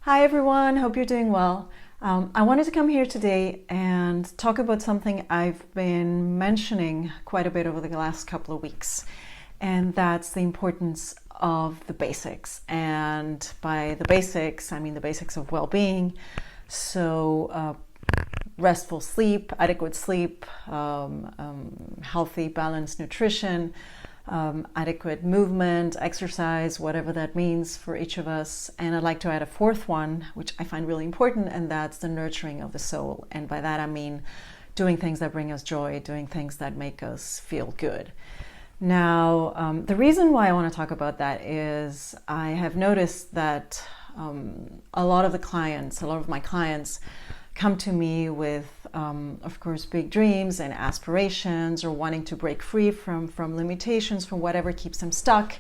Hi everyone, hope you're doing well. I wanted to come here today and talk about something I've been mentioning quite a bit over the last couple of weeks, and that's the importance of the basics. And by the basics, I mean the basics of well-being. So restful sleep, adequate sleep, healthy, balanced nutrition, adequate movement, exercise, whatever that means for each of us. And I'd like to add a fourth one, which I find really important, and that's the nurturing of the soul. And by that I mean doing things that bring us joy, doing things that make us feel good. Now, the reason why I want to talk about that is I have noticed that a lot of my clients come to me with, of course, big dreams and aspirations, or wanting to break free from limitations, from whatever keeps them stuck,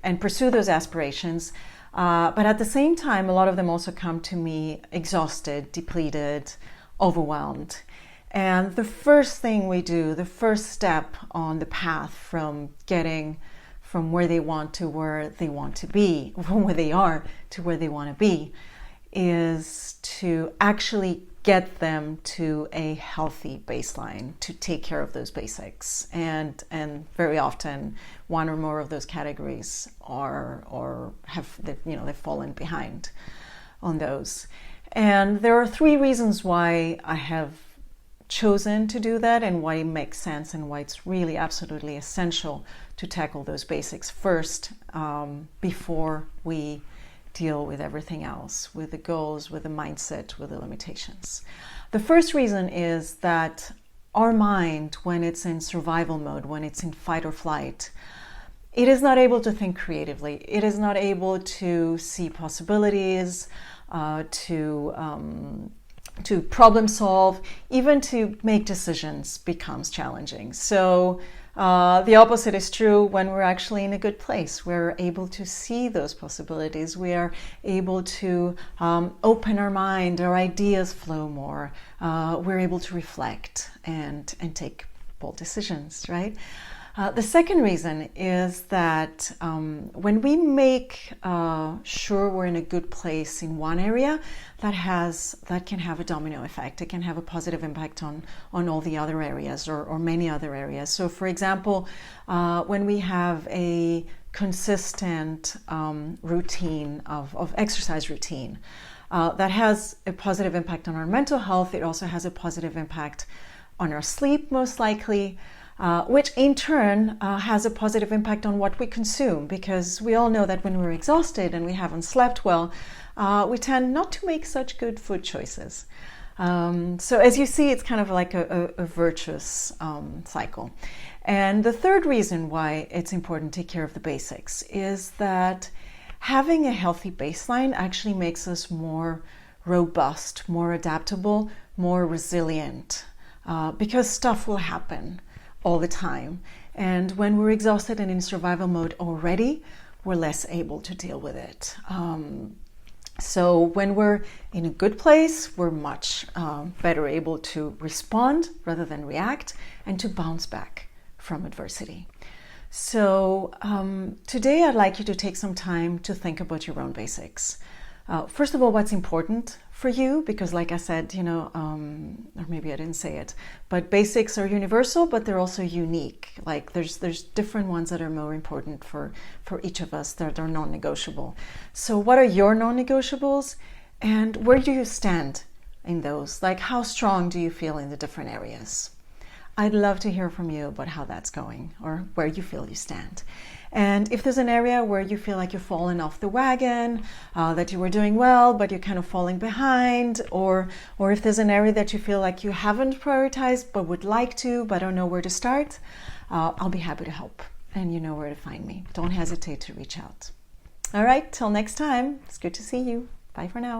and pursue those aspirations. But at the same time, a lot of them also come to me exhausted, depleted, overwhelmed. And the first thing we do, the first step on the path from getting from where they want to where they want to be, from where they are to where they want to be, is to actually get them to a healthy baseline, to take care of those basics. And very often one or more of those categories they've fallen behind on those. And there are three reasons why I have chosen to do that, and why it makes sense, and why it's really absolutely essential to tackle those basics first, before we deal with everything else, with the goals, with the mindset, with the limitations. The first reason is that our mind, when it's in survival mode, when it's in fight or flight, it is not able to think creatively. It is not able to see possibilities, to problem solve, even to make decisions becomes challenging. So the opposite is true when we're actually in a good place. We're able to see those possibilities. We are able to open our mind, our ideas flow more. We're able to reflect and take bold decisions, right? The second reason is that when we make sure we're in a good place in one area, that can have a domino effect. It can have a positive impact on all the other areas, or many other areas. So for example, when we have a consistent routine of exercise routine, that has a positive impact on our mental health. It also has a positive impact on our sleep, most likely. Which in turn has a positive impact on what we consume, because we all know that when we're exhausted and we haven't slept well, we tend not to make such good food choices. So as you see, it's kind of like a virtuous cycle. And the third reason why it's important to take care of the basics is that having a healthy baseline actually makes us more robust, more adaptable, more resilient, because stuff will happen all the time. And when we're exhausted and in survival mode already, we're less able to deal with it. So when we're in a good place, we're much better able to respond rather than react, and to bounce back from adversity. So today I'd like you to take some time to think about your own basics. First of all, what's important for you, because like I said, or maybe I didn't say it, but basics are universal, but they're also unique. Like there's different ones that are more important for each of us. They're non-negotiable. So what are your non-negotiables, and where do you stand in those? Like, how strong do you feel in the different areas? I'd love to hear from you about how that's going, or where you feel you stand. And if there's an area where you feel like you've fallen off the wagon, that you were doing well, but you're kind of falling behind, or if there's an area that you feel like you haven't prioritized, but would like to, but don't know where to start, I'll be happy to help. And you know where to find me. Don't hesitate to reach out. All right, till next time. It's good to see you. Bye for now.